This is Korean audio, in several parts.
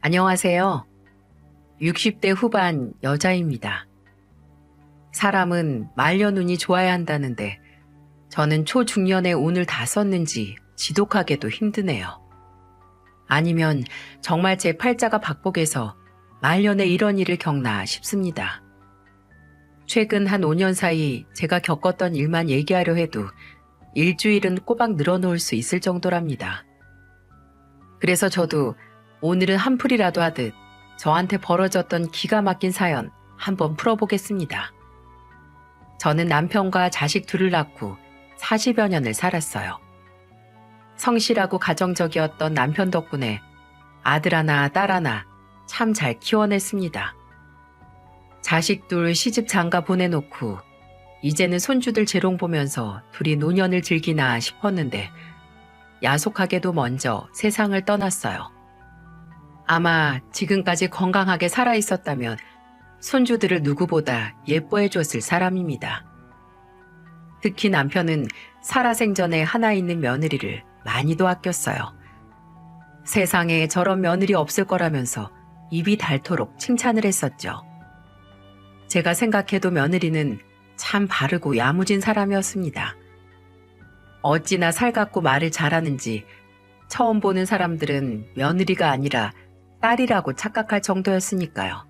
안녕하세요. 60대 후반 여자입니다. 사람은 말년운이 좋아야 한다는데 저는 초중년에 운을 다 썼는지 지독하게도 힘드네요. 아니면 정말 제 팔자가 박복해서 말년에 이런 일을 겪나 싶습니다. 최근 한 5년 사이 제가 겪었던 일만 얘기하려 해도 일주일은 꼬박 늘어놓을 수 있을 정도랍니다. 그래서 저도 오늘은 한풀이라도 하듯 저한테 벌어졌던 기가 막힌 사연 한번 풀어보겠습니다. 저는 남편과 자식 둘을 낳고 40여 년을 살았어요. 성실하고 가정적이었던 남편 덕분에 아들 하나, 딸 하나 참 잘 키워냈습니다. 자식 둘 시집 장가 보내놓고 이제는 손주들 재롱 보면서 둘이 노년을 즐기나 싶었는데 야속하게도 먼저 세상을 떠났어요. 아마 지금까지 건강하게 살아있었다면 손주들을 누구보다 예뻐해줬을 사람입니다. 특히 남편은 살아생전에 하나 있는 며느리를 많이도 아꼈어요. 세상에 저런 며느리 없을 거라면서 입이 닳도록 칭찬을 했었죠. 제가 생각해도 며느리는 참 바르고 야무진 사람이었습니다. 어찌나 살갑고 말을 잘하는지 처음 보는 사람들은 며느리가 아니라 딸이라고 착각할 정도였으니까요.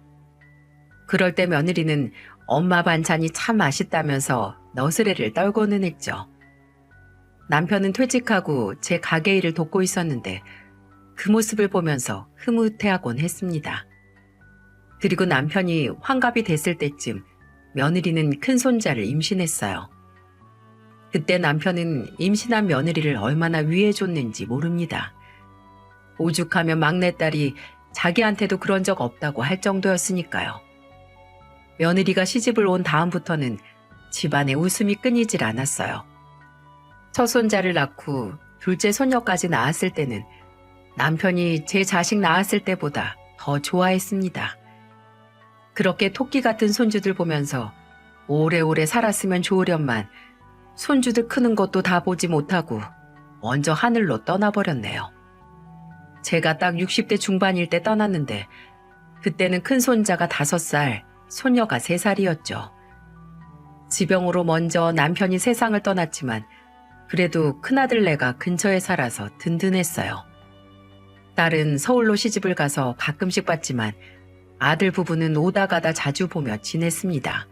그럴 때 며느리는 엄마 반찬이 참 맛있다면서 너스레를 떨고는 했죠. 남편은 퇴직하고 제 가게 일을 돕고 있었는데 그 모습을 보면서 흐뭇해하곤 했습니다. 그리고 남편이 환갑이 됐을 때쯤 며느리는 큰손자를 임신했어요. 그때 남편은 임신한 며느리를 얼마나 위해줬는지 모릅니다. 오죽하면 막내딸이 자기한테도 그런 적 없다고 할 정도였으니까요. 며느리가 시집을 온 다음부터는 집안에 웃음이 끊이질 않았어요. 첫 손자를 낳고 둘째 손녀까지 낳았을 때는 남편이 제 자식 낳았을 때보다 더 좋아했습니다. 그렇게 토끼 같은 손주들 보면서 오래오래 살았으면 좋으련만 손주들 크는 것도 다 보지 못하고 먼저 하늘로 떠나버렸네요. 제가 딱 60대 중반일 때 떠났는데 그때는 큰 손자가 5살, 손녀가 3살이었죠. 지병으로 먼저 남편이 세상을 떠났지만 그래도 큰아들네가 근처에 살아서 든든했어요. 딸은 서울로 시집을 가서 가끔씩 봤지만 아들 부부는 오다 가다 자주 보며 지냈습니다.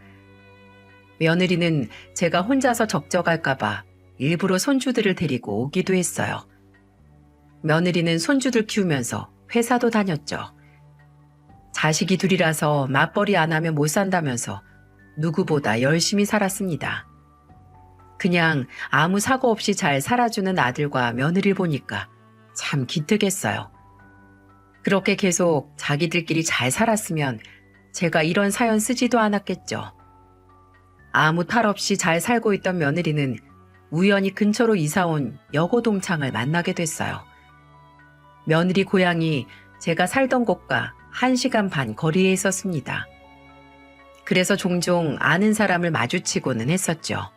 며느리는 제가 혼자서 적적할까봐 일부러 손주들을 데리고 오기도 했어요. 며느리는 손주들 키우면서 회사도 다녔죠. 자식이 둘이라서 맞벌이 안 하면 못 산다면서 누구보다 열심히 살았습니다. 그냥 아무 사고 없이 잘 살아주는 아들과 며느리를 보니까 참 기특했어요. 그렇게 계속 자기들끼리 잘 살았으면 제가 이런 사연 쓰지도 않았겠죠. 아무 탈 없이 잘 살고 있던 며느리는 우연히 근처로 이사온 여고 동창을 만나게 됐어요. 며느리 고향이 제가 살던 곳과 1시간 반 거리에 있었습니다. 그래서 종종 아는 사람을 마주치고는 했었죠.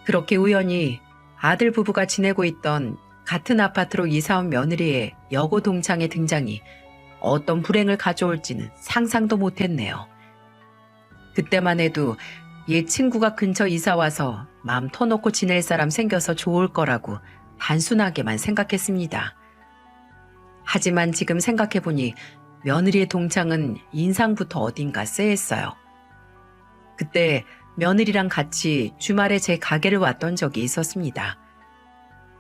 그렇게 우연히 아들 부부가 지내고 있던 같은 아파트로 이사온 며느리의 여고 동창의 등장이 어떤 불행을 가져올지는 상상도 못했네요. 그때만 해도 얘 친구가 근처 이사 와서 마음 터놓고 지낼 사람 생겨서 좋을 거라고 단순하게만 생각했습니다. 하지만 지금 생각해보니 며느리의 동창은 인상부터 어딘가 쎄했어요. 그때 며느리랑 같이 주말에 제 가게를 왔던 적이 있었습니다.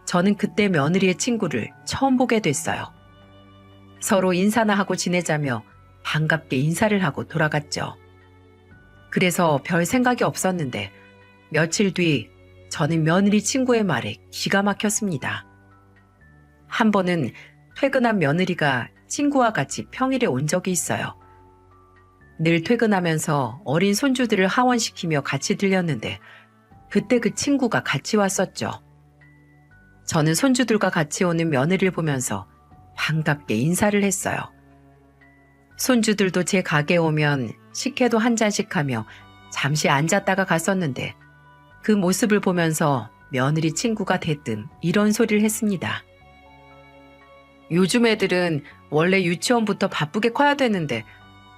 저는 그때 며느리의 친구를 처음 보게 됐어요. 서로 인사나 하고 지내자며 반갑게 인사를 하고 돌아갔죠. 그래서 별 생각이 없었는데 며칠 뒤 저는 며느리 친구의 말에 기가 막혔습니다. 한 번은 퇴근한 며느리가 친구와 같이 평일에 온 적이 있어요. 늘 퇴근하면서 어린 손주들을 하원시키며 같이 들렸는데 그때 그 친구가 같이 왔었죠. 저는 손주들과 같이 오는 며느리를 보면서 반갑게 인사를 했어요. 손주들도 제 가게에 오면 식혜도 한 잔씩 하며 잠시 앉았다가 갔었는데 그 모습을 보면서 며느리 친구가 대뜸 이런 소리를 했습니다. 요즘 애들은 원래 유치원부터 바쁘게 커야 되는데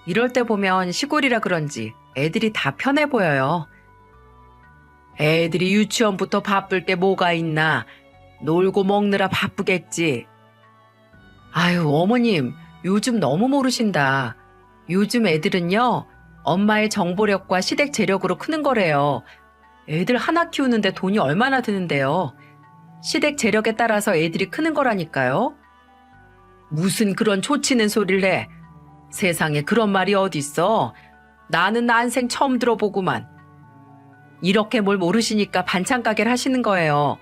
이럴 때 보면 시골이라 그런지 애들이 다 편해 보여요. 애들이 유치원부터 바쁠 게 뭐가 있나. 놀고 먹느라 바쁘겠지. 아유, 어머님, 요즘 너무 모르신다. 요즘 애들은요, 엄마의 정보력과 시댁 재력으로 크는 거래요. 애들 하나 키우는데 돈이 얼마나 드는데요. 시댁 재력에 따라서 애들이 크는 거라니까요. 무슨 그런 초치는 소리를 해. 세상에 그런 말이 어딨어. 나는 난생 처음 들어보구만. 이렇게 뭘 모르시니까 반찬 가게를 하시는 거예요.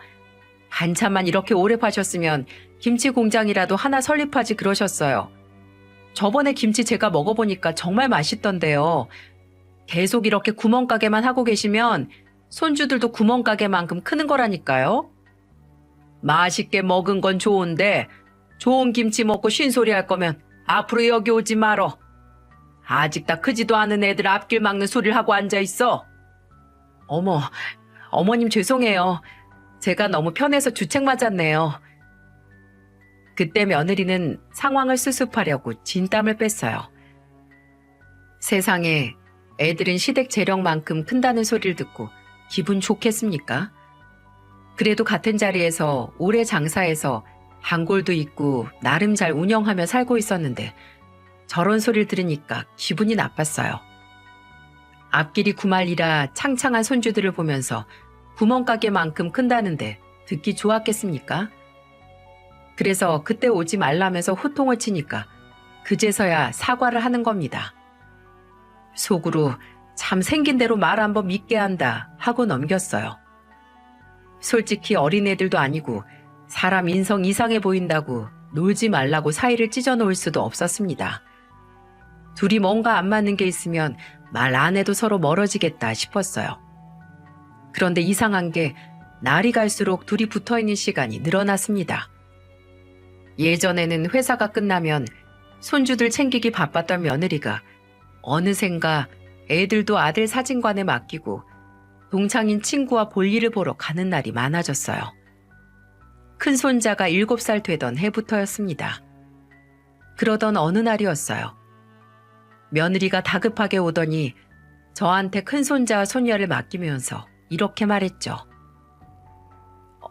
반찬만 이렇게 오래 파셨으면 김치 공장이라도 하나 설립하지 그러셨어요. 저번에 김치 제가 먹어보니까 정말 맛있던데요. 계속 이렇게 구멍가게만 하고 계시면 손주들도 구멍가게만큼 크는 거라니까요. 맛있게 먹은 건 좋은데 좋은 김치 먹고 쉰소리 할 거면 앞으로 여기 오지 말어. 아직 다 크지도 않은 애들 앞길 막는 소리를 하고 앉아있어. 어머, 어머님 죄송해요. 제가 너무 편해서 주책 맞았네요. 그때 며느리는 상황을 수습하려고 진땀을 뺐어요. 세상에 애들은 시댁 재력만큼 큰다는 소리를 듣고 기분 좋겠습니까? 그래도 같은 자리에서 오래 장사해서 단골도 있고 나름 잘 운영하며 살고 있었는데 저런 소리를 들으니까 기분이 나빴어요. 앞길이 구말리라 창창한 손주들을 보면서 구멍가게만큼 큰다는데 듣기 좋았겠습니까? 그래서 그때 오지 말라면서 호통을 치니까 그제서야 사과를 하는 겁니다. 속으로 참 생긴 대로 말 한번 믿게 한다 하고 넘겼어요. 솔직히 어린애들도 아니고 사람 인성 이상해 보인다고 놀지 말라고 사이를 찢어놓을 수도 없었습니다. 둘이 뭔가 안 맞는 게 있으면 말 안 해도 서로 멀어지겠다 싶었어요. 그런데 이상한 게 날이 갈수록 둘이 붙어있는 시간이 늘어났습니다. 예전에는 회사가 끝나면 손주들 챙기기 바빴던 며느리가 어느샌가 애들도 아들 사진관에 맡기고 동창인 친구와 볼일을 보러 가는 날이 많아졌어요. 큰 손자가 7살 되던 해부터였습니다. 그러던 어느 날이었어요. 며느리가 다급하게 오더니 저한테 큰 손자와 손녀를 맡기면서 이렇게 말했죠.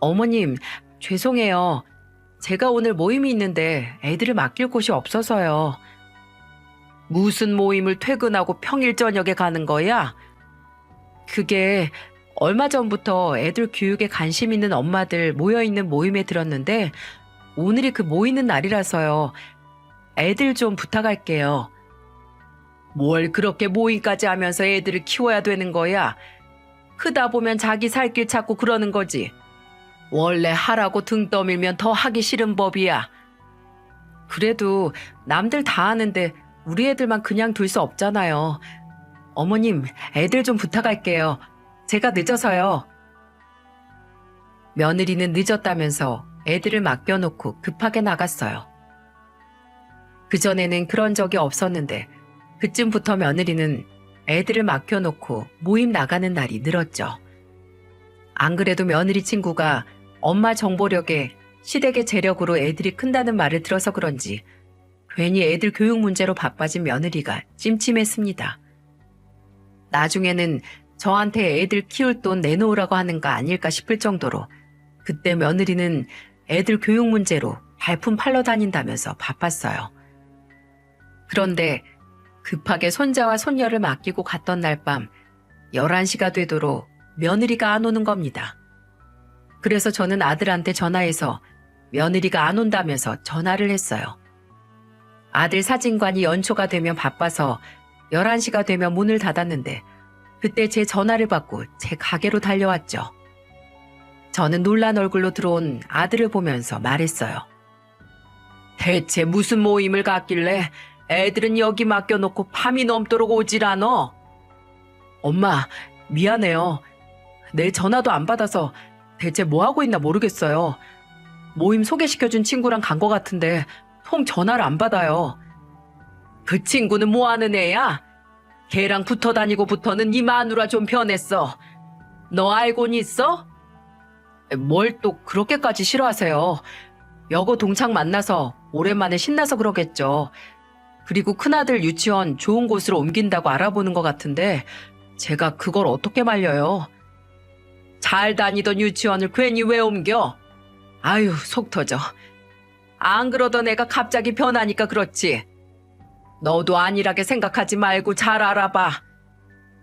어머님, 죄송해요. 제가 오늘 모임이 있는데 애들을 맡길 곳이 없어서요. 무슨 모임을 퇴근하고 평일 저녁에 가는 거야? 그게 얼마 전부터 애들 교육에 관심 있는 엄마들 모여있는 모임에 들었는데 오늘이 그 모이는 날이라서요. 애들 좀 부탁할게요. 뭘 그렇게 모임까지 하면서 애들을 키워야 되는 거야? 크다 보면 자기 살 길 찾고 그러는 거지. 원래 하라고 등 떠밀면 더 하기 싫은 법이야. 그래도 남들 다 하는데 우리 애들만 그냥 둘 수 없잖아요. 어머님, 애들 좀 부탁할게요. 제가 늦어서요. 며느리는 늦었다면서 애들을 맡겨놓고 급하게 나갔어요. 그전에는 그런 적이 없었는데 그쯤부터 며느리는 애들을 맡겨놓고 모임 나가는 날이 늘었죠. 안 그래도 며느리 친구가 엄마 정보력에 시댁의 재력으로 애들이 큰다는 말을 들어서 그런지 괜히 애들 교육 문제로 바빠진 며느리가 찜찜했습니다. 나중에는 저한테 애들 키울 돈 내놓으라고 하는 거 아닐까 싶을 정도로 그때 며느리는 애들 교육 문제로 발품 팔러 다닌다면서 바빴어요. 그런데 급하게 손자와 손녀를 맡기고 갔던 날 밤 11시가 되도록 며느리가 안 오는 겁니다. 그래서 저는 아들한테 전화해서 며느리가 안 온다면서 전화를 했어요. 아들 사진관이 연초가 되면 바빠서 11시가 되면 문을 닫았는데 그때 제 전화를 받고 제 가게로 달려왔죠. 저는 놀란 얼굴로 들어온 아들을 보면서 말했어요. 대체 무슨 모임을 갖길래 애들은 여기 맡겨놓고 밤이 넘도록 오질 않어? 엄마, 미안해요. 내 전화도 안 받아서 대체 뭐하고 있나 모르겠어요. 모임 소개시켜준 친구랑 간 것 같은데 통 전화를 안 받아요. 그 친구는 뭐하는 애야? 걔랑 붙어 다니고부터는 네 마누라 좀 변했어. 너 알고는 있어? 뭘 또 그렇게까지 싫어하세요? 여고 동창 만나서 오랜만에 신나서 그러겠죠. 그리고 큰아들 유치원 좋은 곳으로 옮긴다고 알아보는 것 같은데 제가 그걸 어떻게 말려요? 잘 다니던 유치원을 괜히 왜 옮겨? 아유, 속 터져. 안 그러던 애가 갑자기 변하니까 그렇지. 너도 안일하게 생각하지 말고 잘 알아봐.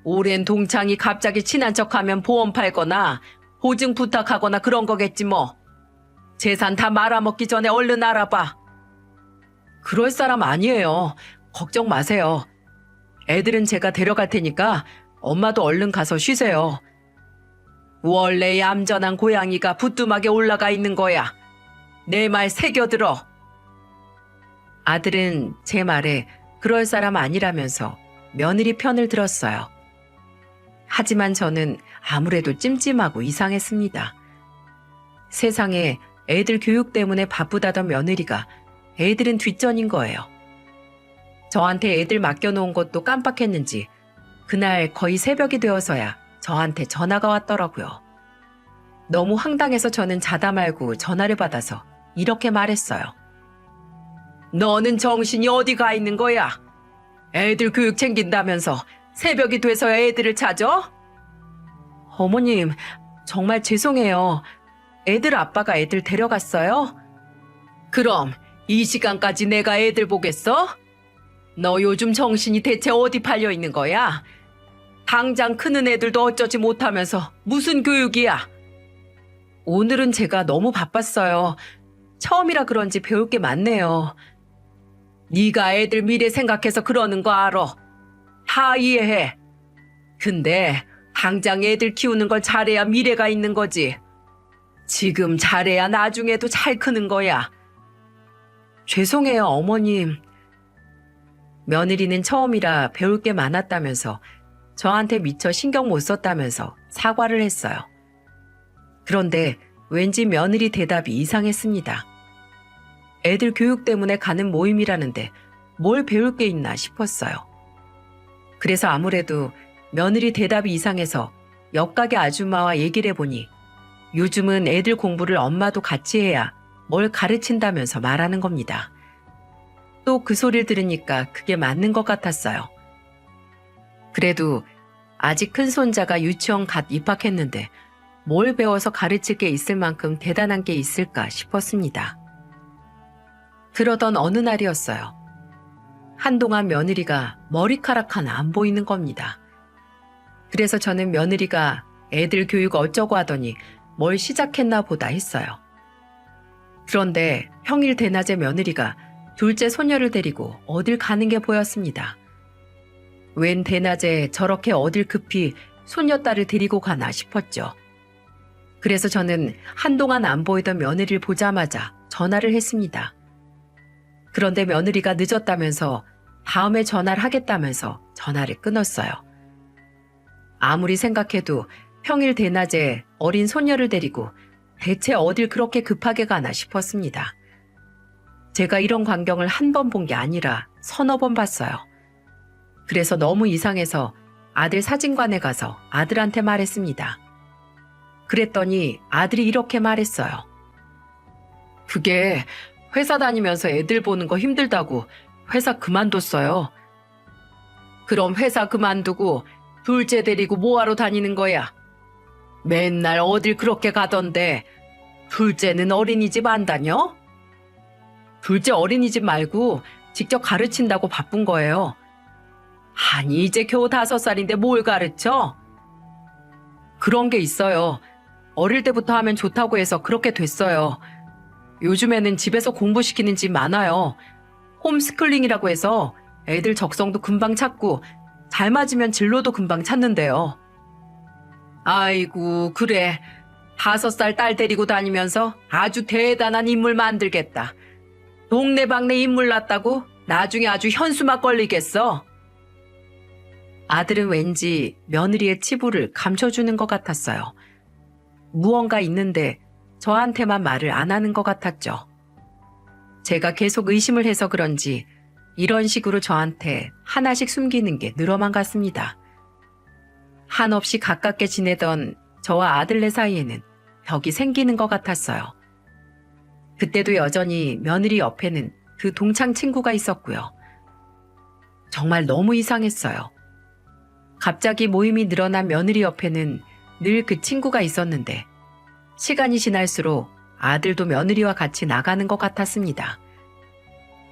오랜 동창이 갑자기 친한 척하면 보험 팔거나 보증 부탁하거나 그런 거겠지 뭐. 재산 다 말아먹기 전에 얼른 알아봐. 그럴 사람 아니에요. 걱정 마세요. 애들은 제가 데려갈 테니까 엄마도 얼른 가서 쉬세요. 원래 얌전한 고양이가 부뚜막에 올라가 있는 거야. 내 말 새겨들어. 아들은 제 말에 그럴 사람 아니라면서 며느리 편을 들었어요. 하지만 저는 아무래도 찜찜하고 이상했습니다. 세상에 애들 교육 때문에 바쁘다던 며느리가 애들은 뒷전인 거예요. 저한테 애들 맡겨놓은 것도 깜빡했는지 그날 거의 새벽이 되어서야 저한테 전화가 왔더라고요. 너무 황당해서 저는 자다 말고 전화를 받아서 이렇게 말했어요. 너는 정신이 어디 가 있는 거야? 애들 교육 챙긴다면서 새벽이 돼서야 애들을 찾아? 어머님, 정말 죄송해요. 애들 아빠가 애들 데려갔어요? 그럼 이 시간까지 내가 애들 보겠어? 너 요즘 정신이 대체 어디 팔려 있는 거야? 당장 크는 애들도 어쩌지 못하면서 무슨 교육이야? 오늘은 제가 너무 바빴어요. 처음이라 그런지 배울 게 많네요. 네가 애들 미래 생각해서 그러는 거 알아. 다 이해해. 근데 당장 애들 키우는 걸 잘해야 미래가 있는 거지. 지금 잘해야 나중에도 잘 크는 거야. 죄송해요, 어머님. 며느리는 처음이라 배울 게 많았다면서 저한테 미처 신경 못 썼다면서 사과를 했어요. 그런데 왠지 며느리 대답이 이상했습니다. 애들 교육 때문에 가는 모임이라는데 뭘 배울 게 있나 싶었어요. 그래서 아무래도 며느리 대답이 이상해서 옆가게 아줌마와 얘기를 해보니 요즘은 애들 공부를 엄마도 같이 해야 뭘 가르친다면서 말하는 겁니다. 또 그 소리를 들으니까 그게 맞는 것 같았어요. 그래도 아직 큰 손자가 유치원 갓 입학했는데 뭘 배워서 가르칠 게 있을 만큼 대단한 게 있을까 싶었습니다. 그러던 어느 날이었어요. 한동안 며느리가 머리카락 하나 안 보이는 겁니다. 그래서 저는 며느리가 애들 교육 어쩌고 하더니 뭘 시작했나 보다 했어요. 그런데 평일 대낮에 며느리가 둘째 손녀를 데리고 어딜 가는 게 보였습니다. 웬 대낮에 저렇게 어딜 급히 손녀딸을 데리고 가나 싶었죠. 그래서 저는 한동안 안 보이던 며느리를 보자마자 전화를 했습니다. 그런데 며느리가 늦었다면서 다음에 전화를 하겠다면서 전화를 끊었어요. 아무리 생각해도 평일 대낮에 어린 손녀를 데리고 대체 어딜 그렇게 급하게 가나 싶었습니다. 제가 이런 광경을 한 번 본 게 아니라 서너 번 봤어요. 그래서 너무 이상해서 아들 사진관에 가서 아들한테 말했습니다. 그랬더니 아들이 이렇게 말했어요. 그게 회사 다니면서 애들 보는 거 힘들다고 회사 그만뒀어요. 그럼 회사 그만두고 둘째 데리고 뭐하러 다니는 거야? 맨날 어딜 그렇게 가던데 둘째는 어린이집 안 다녀? 둘째 어린이집 말고 직접 가르친다고 바쁜 거예요. 아니 이제 겨우 5살인데 뭘 가르쳐? 그런 게 있어요. 어릴 때부터 하면 좋다고 해서 그렇게 됐어요. 요즘에는 집에서 공부시키는 집 많아요. 홈스쿨링이라고 해서 애들 적성도 금방 찾고 잘 맞으면 진로도 금방 찾는데요. 아이고 그래. 5살 딸 데리고 다니면서 아주 대단한 인물 만들겠다. 동네방네 인물 났다고 나중에 아주 현수막 걸리겠어. 아들은 왠지 며느리의 치부를 감춰주는 것 같았어요. 무언가 있는데 저한테만 말을 안 하는 것 같았죠. 제가 계속 의심을 해서 그런지 이런 식으로 저한테 하나씩 숨기는 게 늘어만 갔습니다. 한없이 가깝게 지내던 저와 아들네 사이에는 벽이 생기는 것 같았어요. 그때도 여전히 며느리 옆에는 그 동창 친구가 있었고요. 정말 너무 이상했어요. 갑자기 모임이 늘어난 며느리 옆에는 늘 그 친구가 있었는데 시간이 지날수록 아들도 며느리와 같이 나가는 것 같았습니다.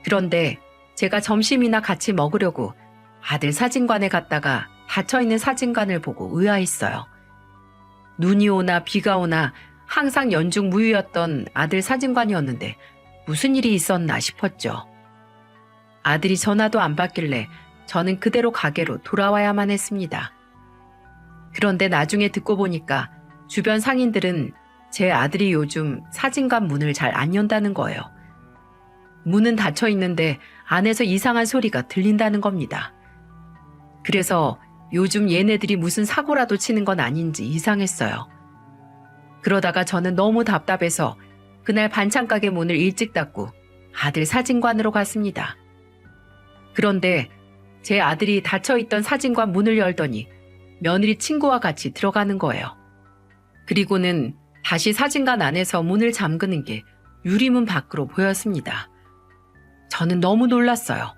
그런데 제가 점심이나 같이 먹으려고 아들 사진관에 갔다가 닫혀있는 사진관을 보고 의아했어요. 눈이 오나 비가 오나 항상 연중무휴였던 아들 사진관이었는데 무슨 일이 있었나 싶었죠. 아들이 전화도 안 받길래 저는 그대로 가게로 돌아와야만 했습니다. 그런데 나중에 듣고 보니까 주변 상인들은 제 아들이 요즘 사진관 문을 잘 안 연다는 거예요. 문은 닫혀 있는데 안에서 이상한 소리가 들린다는 겁니다. 그래서 요즘 얘네들이 무슨 사고라도 치는 건 아닌지 이상했어요. 그러다가 저는 너무 답답해서 그날 반찬가게 문을 일찍 닫고 아들 사진관으로 갔습니다. 그런데 제 아들이 닫혀있던 사진관 문을 열더니 며느리 친구와 같이 들어가는 거예요. 그리고는 다시 사진관 안에서 문을 잠그는 게 유리문 밖으로 보였습니다. 저는 너무 놀랐어요.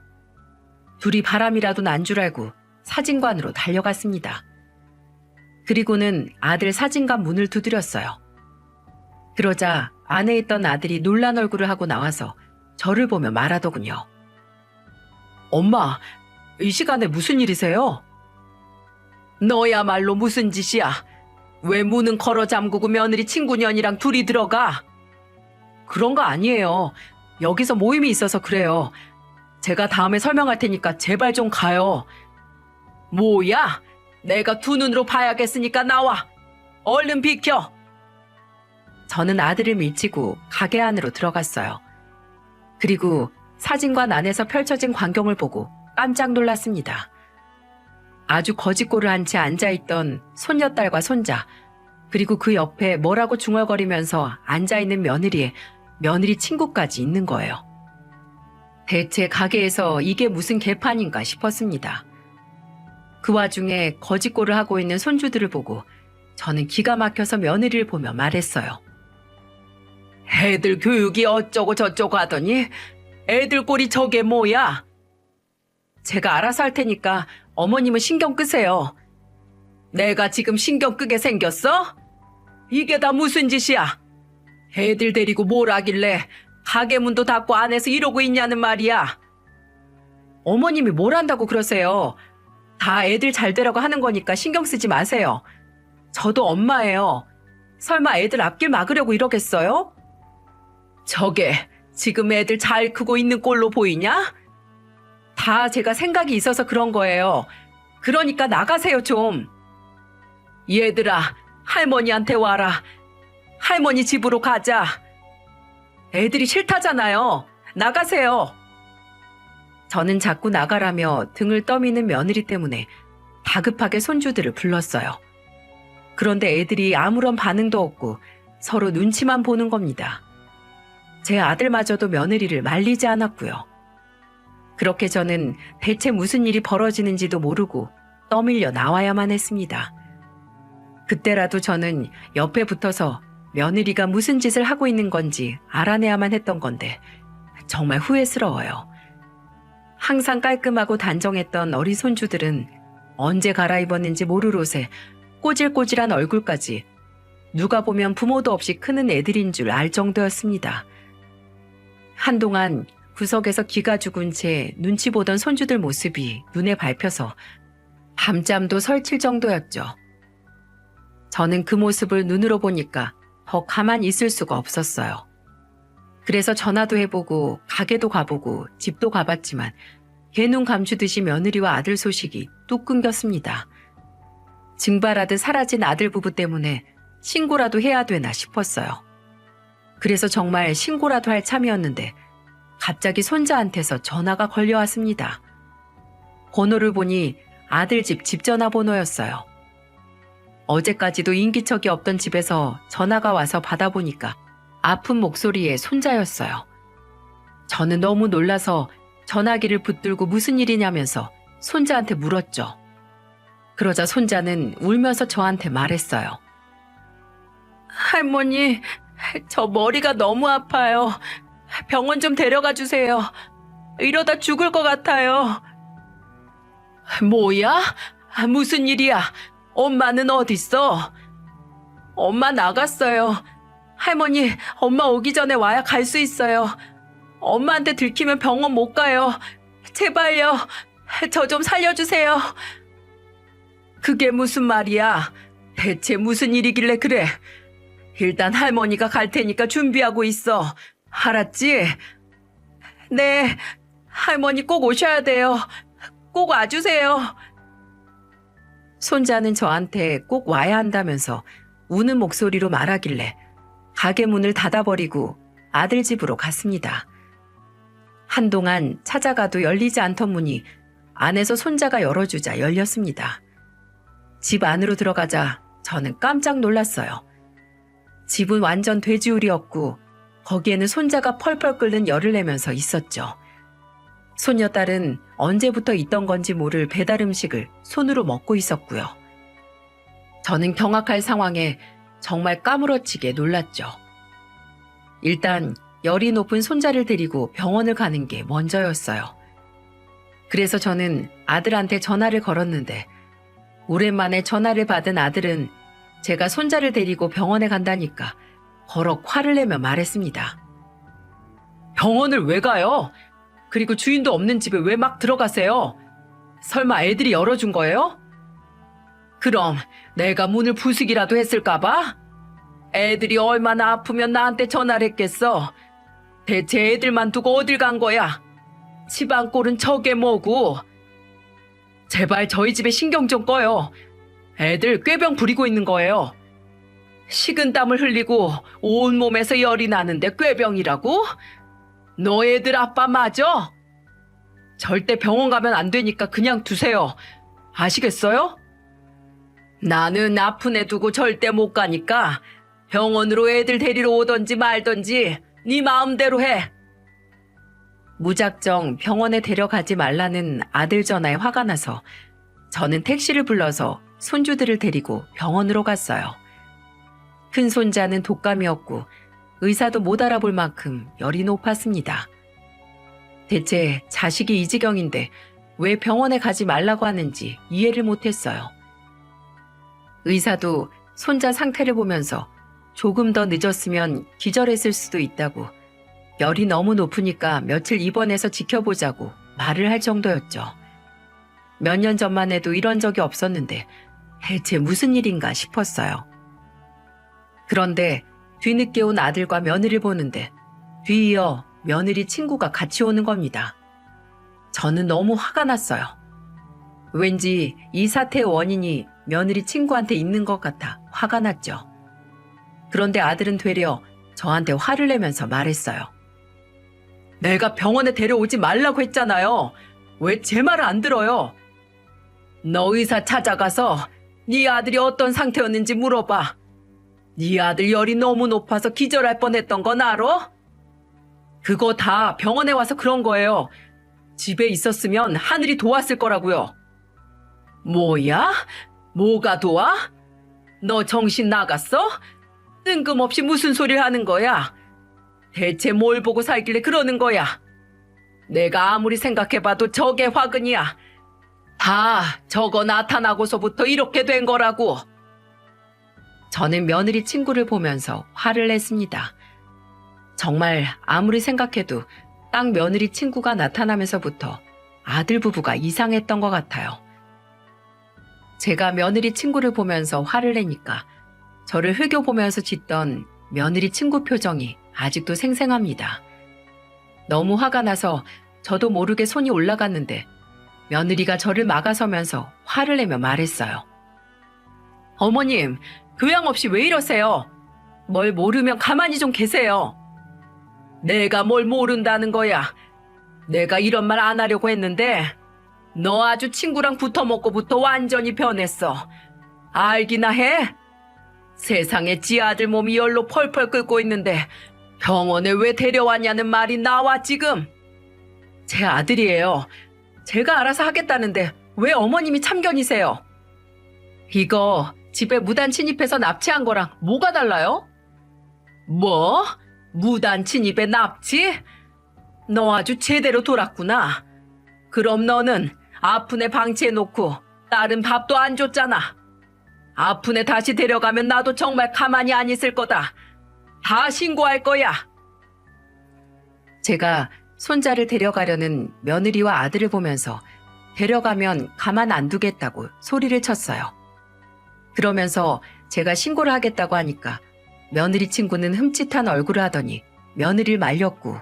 둘이 바람이라도 난 줄 알고 사진관으로 달려갔습니다. 그리고는 아들 사진관 문을 두드렸어요. 그러자 안에 있던 아들이 놀란 얼굴을 하고 나와서 저를 보며 말하더군요. 엄마, 이 시간에 무슨 일이세요? 너야말로 무슨 짓이야? 왜 문은 걸어 잠그고 며느리 친구년이랑 둘이 들어가? 그런 거 아니에요. 여기서 모임이 있어서 그래요. 제가 다음에 설명할 테니까 제발 좀 가요. 뭐야? 내가 두 눈으로 봐야겠으니까 나와. 얼른 비켜. 저는 아들을 밀치고 가게 안으로 들어갔어요. 그리고 사진관 안에서 펼쳐진 광경을 보고 깜짝 놀랐습니다. 아주 거짓골을 한 채 앉아있던 손녀딸과 손자, 그리고 그 옆에 뭐라고 중얼거리면서 앉아있는 며느리의 며느리 친구까지 있는 거예요. 대체 가게에서 이게 무슨 개판인가 싶었습니다. 그 와중에 거짓골을 하고 있는 손주들을 보고 저는 기가 막혀서 며느리를 보며 말했어요. 애들 교육이 어쩌고 저쩌고 하더니 애들 꼴이 저게 뭐야? 제가 알아서 할 테니까 어머님은 신경 끄세요. 내가 지금 신경 끄게 생겼어? 이게 다 무슨 짓이야? 애들 데리고 뭘 하길래 가게 문도 닫고 안에서 이러고 있냐는 말이야. 어머님이 뭘 한다고 그러세요? 다 애들 잘 되라고 하는 거니까 신경 쓰지 마세요. 저도 엄마예요. 설마 애들 앞길 막으려고 이러겠어요? 저게 지금 애들 잘 크고 있는 꼴로 보이냐? 다 제가 생각이 있어서 그런 거예요. 그러니까 나가세요 좀. 얘들아, 할머니한테 와라. 할머니 집으로 가자. 애들이 싫다잖아요. 나가세요. 저는 자꾸 나가라며 등을 떠미는 며느리 때문에 다급하게 손주들을 불렀어요. 그런데 애들이 아무런 반응도 없고 서로 눈치만 보는 겁니다. 제 아들마저도 며느리를 말리지 않았고요. 그렇게 저는 대체 무슨 일이 벌어지는지도 모르고 떠밀려 나와야만 했습니다. 그때라도 저는 옆에 붙어서 며느리가 무슨 짓을 하고 있는 건지 알아내야만 했던 건데 정말 후회스러워요. 항상 깔끔하고 단정했던 어린 손주들은 언제 갈아입었는지 모를 옷에 꼬질꼬질한 얼굴까지 누가 보면 부모도 없이 크는 애들인 줄 알 정도였습니다. 한동안 구석에서 기가 죽은 채 눈치 보던 손주들 모습이 눈에 밟혀서 밤잠도 설칠 정도였죠. 저는 그 모습을 눈으로 보니까 더 가만히 있을 수가 없었어요. 그래서 전화도 해보고 가게도 가보고 집도 가봤지만 개눈 감추듯이 며느리와 아들 소식이 뚝 끊겼습니다. 증발하듯 사라진 아들 부부 때문에 신고라도 해야 되나 싶었어요. 그래서 정말 신고라도 할 참이었는데 갑자기 손자한테서 전화가 걸려왔습니다. 번호를 보니 아들 집 전화번호였어요. 어제까지도 인기척이 없던 집에서 전화가 와서 받아보니까 아픈 목소리의 손자였어요. 저는 너무 놀라서 전화기를 붙들고 무슨 일이냐면서 손자한테 물었죠. 그러자 손자는 울면서 저한테 말했어요. 할머니, 저 머리가 너무 아파요. 병원 좀 데려가 주세요. 이러다 죽을 것 같아요. 뭐야? 무슨 일이야? 엄마는 어딨어? 엄마 나갔어요. 할머니, 엄마 오기 전에 와야 갈 수 있어요. 엄마한테 들키면 병원 못 가요. 제발요. 저 좀 살려주세요. 그게 무슨 말이야? 대체 무슨 일이길래 그래? 일단 할머니가 갈 테니까 준비하고 있어. 알았지? 네, 할머니 꼭 오셔야 돼요. 꼭 와주세요. 손자는 저한테 꼭 와야 한다면서 우는 목소리로 말하길래 가게 문을 닫아버리고 아들 집으로 갔습니다. 한동안 찾아가도 열리지 않던 문이 안에서 손자가 열어주자 열렸습니다. 집 안으로 들어가자 저는 깜짝 놀랐어요. 집은 완전 돼지우리였고 거기에는 손자가 펄펄 끓는 열을 내면서 있었죠. 손녀딸은 언제부터 있던 건지 모를 배달 음식을 손으로 먹고 있었고요. 저는 경악할 상황에 정말 까무러치게 놀랐죠. 일단 열이 높은 손자를 데리고 병원을 가는 게 먼저였어요. 그래서 저는 아들한테 전화를 걸었는데 오랜만에 전화를 받은 아들은 제가 손자를 데리고 병원에 간다니까 버럭 화를 내며 말했습니다. 병원을 왜 가요? 그리고 주인도 없는 집에 왜 막 들어가세요? 설마 애들이 열어준 거예요? 그럼 내가 문을 부수기라도 했을까봐? 애들이 얼마나 아프면 나한테 전화를 했겠어. 대체 애들만 두고 어딜 간 거야? 집안 꼴은 저게 뭐고? 제발 저희 집에 신경 좀 꺼요. 애들 꾀병 부리고 있는 거예요. 식은땀을 흘리고 온몸에서 열이 나는데 꾀병이라고? 너 애들 아빠 맞아? 절대 병원 가면 안 되니까 그냥 두세요. 아시겠어요? 나는 아픈 애 두고 절대 못 가니까 병원으로 애들 데리러 오던지 말던지 네 마음대로 해. 무작정 병원에 데려가지 말라는 아들 전화에 화가 나서 저는 택시를 불러서 손주들을 데리고 병원으로 갔어요. 큰 손자는 독감이었고 의사도 못 알아볼 만큼 열이 높았습니다. 대체 자식이 이 지경인데 왜 병원에 가지 말라고 하는지 이해를 못했어요. 의사도 손자 상태를 보면서 조금 더 늦었으면 기절했을 수도 있다고 열이 너무 높으니까 며칠 입원해서 지켜보자고 말을 할 정도였죠. 몇 년 전만 해도 이런 적이 없었는데 대체 무슨 일인가 싶었어요. 그런데 뒤늦게 온 아들과 며느리를 보는데 뒤이어 며느리 친구가 같이 오는 겁니다. 저는 너무 화가 났어요. 왠지 이 사태의 원인이 며느리 친구한테 있는 것 같아 화가 났죠. 그런데 아들은 되려 저한테 화를 내면서 말했어요. 내가 병원에 데려오지 말라고 했잖아요. 왜 제 말을 안 들어요? 너 의사 찾아가서 네 아들이 어떤 상태였는지 물어봐. 네 아들 열이 너무 높아서 기절할 뻔했던 건 알아? 그거 다 병원에 와서 그런 거예요. 집에 있었으면 하늘이 도왔을 거라고요. 뭐야? 뭐가 도와? 너 정신 나갔어? 뜬금없이 무슨 소리를 하는 거야? 대체 뭘 보고 살길래 그러는 거야? 내가 아무리 생각해봐도 저게 화근이야. 다 저거 나타나고서부터 이렇게 된 거라고. 저는 며느리 친구를 보면서 화를 냈습니다. 정말 아무리 생각해도 딱 며느리 친구가 나타나면서부터 아들 부부가 이상했던 것 같아요. 제가 며느리 친구를 보면서 화를 내니까 저를 흘겨보면서 짓던 며느리 친구 표정이 아직도 생생합니다. 너무 화가 나서 저도 모르게 손이 올라갔는데 며느리가 저를 막아서면서 화를 내며 말했어요. 어머님, 교양 없이 왜 이러세요? 뭘 모르면 가만히 좀 계세요. 내가 뭘 모른다는 거야. 내가 이런 말 안 하려고 했는데 너 아주 친구랑 붙어먹고부터 완전히 변했어. 알기나 해? 세상에 지 아들 몸이 열로 펄펄 끓고 있는데 병원에 왜 데려왔냐는 말이 나와 지금. 제 아들이에요. 제가 알아서 하겠다는데 왜 어머님이 참견이세요? 이거 집에 무단 침입해서 납치한 거랑 뭐가 달라요? 뭐? 무단 침입에 납치? 너 아주 제대로 돌았구나. 그럼 너는 아픈 애 방치해놓고 딸은 밥도 안 줬잖아. 아픈 애 다시 데려가면 나도 정말 가만히 안 있을 거다. 다 신고할 거야. 제가 손자를 데려가려는 며느리와 아들을 보면서 데려가면 가만 안 두겠다고 소리를 쳤어요. 그러면서 제가 신고를 하겠다고 하니까 며느리 친구는 흠칫한 얼굴을 하더니 며느리를 말렸고,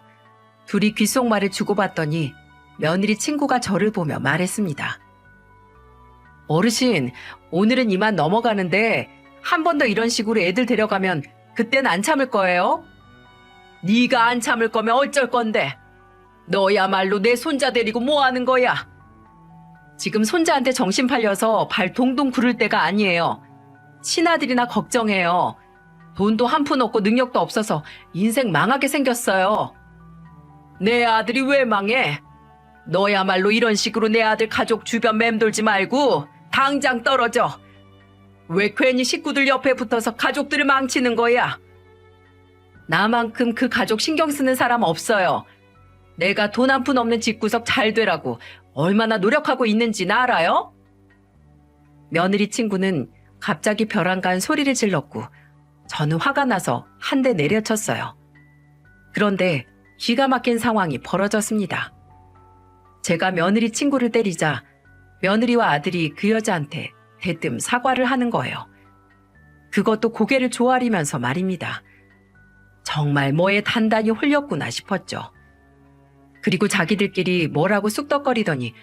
둘이 귓속말을 주고받더니 며느리 친구가 저를 보며 말했습니다. 어르신, 오늘은 이만 넘어가는데 한 번 더 이런 식으로 애들 데려가면 그땐 안 참을 거예요? 네가 안 참을 거면 어쩔 건데? 너야말로 내 손자 데리고 뭐 하는 거야? 지금 손자한테 정신 팔려서 발 동동 구를 때가 아니에요. 친아들이나 걱정해요. 돈도 한 푼 없고 능력도 없어서 인생 망하게 생겼어요. 내 아들이 왜 망해? 너야말로 이런 식으로 내 아들 가족 주변 맴돌지 말고 당장 떨어져. 왜 괜히 식구들 옆에 붙어서 가족들을 망치는 거야? 나만큼 그 가족 신경 쓰는 사람 없어요. 내가 돈 한 푼 없는 집구석 잘 되라고 얼마나 노력하고 있는지 알아요? 며느리 친구는 갑자기 벼랑간 소리를 질렀고 저는 화가 나서 한 대 내려쳤어요. 그런데 기가 막힌 상황이 벌어졌습니다. 제가 며느리 친구를 때리자 며느리와 아들이 그 여자한테 대뜸 사과를 하는 거예요. 그것도 고개를 조아리면서 말입니다. 정말 뭐에 단단히 홀렸구나 싶었죠. 그리고 자기들끼리 뭐라고 쑥덕거리더니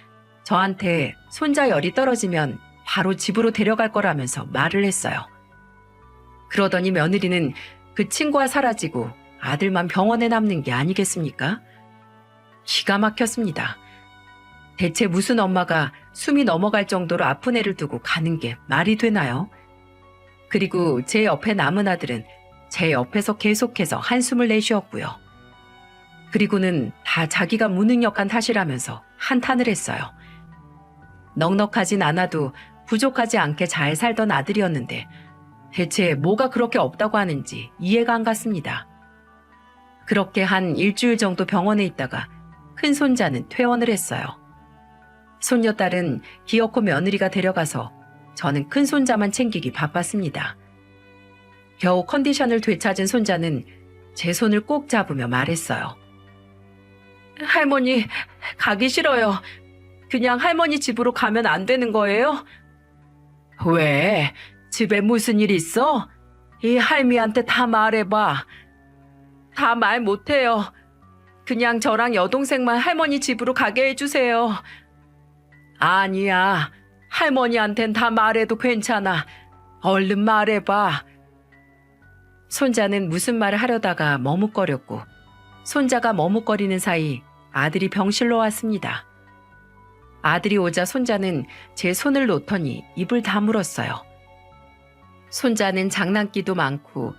저한테 손자 열이 떨어지면 바로 집으로 데려갈 거라면서 말을 했어요. 그러더니 며느리는 그 친구와 사라지고 아들만 병원에 남는 게 아니겠습니까? 기가 막혔습니다. 대체 무슨 엄마가 숨이 넘어갈 정도로 아픈 애를 두고 가는 게 말이 되나요? 그리고 제 옆에 남은 아들은 제 옆에서 계속해서 한숨을 내쉬었고요. 그리고는 다 자기가 무능력한 탓이라면서 한탄을 했어요. 넉넉하진 않아도 부족하지 않게 잘 살던 아들이었는데 대체 뭐가 그렇게 없다고 하는지 이해가 안 갔습니다. 그렇게 한 일주일 정도 병원에 있다가 큰 손자는 퇴원을 했어요. 손녀딸은 기어코 며느리가 데려가서 저는 큰 손자만 챙기기 바빴습니다. 겨우 컨디션을 되찾은 손자는 제 손을 꼭 잡으며 말했어요. 할머니, 가기 싫어요. 그냥 할머니 집으로 가면 안 되는 거예요? 왜? 집에 무슨 일 있어? 이 할미한테 다 말해봐. 다 말 못해요. 그냥 저랑 여동생만 할머니 집으로 가게 해주세요. 아니야. 할머니한텐 다 말해도 괜찮아. 얼른 말해봐. 손자는 무슨 말을 하려다가 머뭇거렸고 손자가 머뭇거리는 사이 아들이 병실로 왔습니다. 아들이 오자 손자는 제 손을 놓더니 입을 다물었어요. 손자는 장난기도 많고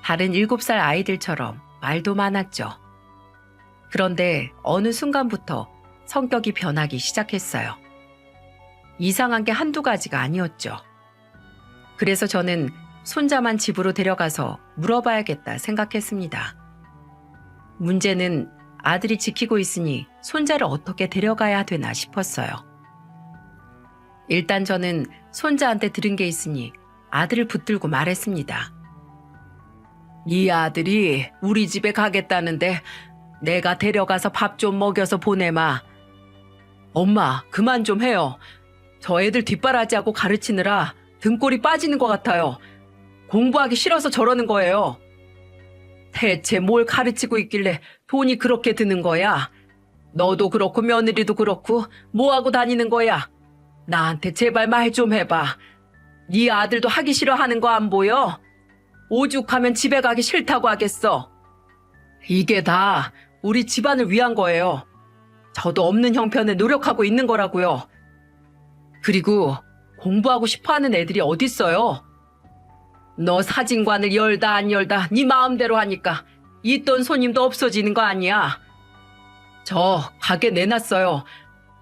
다른 7살 아이들처럼 말도 많았죠. 그런데 어느 순간부터 성격이 변하기 시작했어요. 이상한 게 한두 가지가 아니었죠. 그래서 저는 손자만 집으로 데려가서 물어봐야겠다 생각했습니다. 문제는 아들이 지키고 있으니 손자를 어떻게 데려가야 되나 싶었어요. 일단 저는 손자한테 들은 게 있으니 아들을 붙들고 말했습니다. 네 아들이 우리 집에 가겠다는데 내가 데려가서 밥 좀 먹여서 보내마. 엄마, 그만 좀 해요. 저 애들 뒷바라지하고 가르치느라 등골이 빠지는 것 같아요. 공부하기 싫어서 저러는 거예요. 대체 뭘 가르치고 있길래 돈이 그렇게 드는 거야? 너도 그렇고 며느리도 그렇고 뭐하고 다니는 거야? 나한테 제발 말 좀 해봐. 네 아들도 하기 싫어하는 거 안 보여? 오죽하면 집에 가기 싫다고 하겠어. 이게 다 우리 집안을 위한 거예요. 저도 없는 형편에 노력하고 있는 거라고요. 그리고 공부하고 싶어하는 애들이 어딨어요? 너 사진관을 열다 안 열다 네 마음대로 하니까 있던 손님도 없어지는 거 아니야. 저 가게 내놨어요.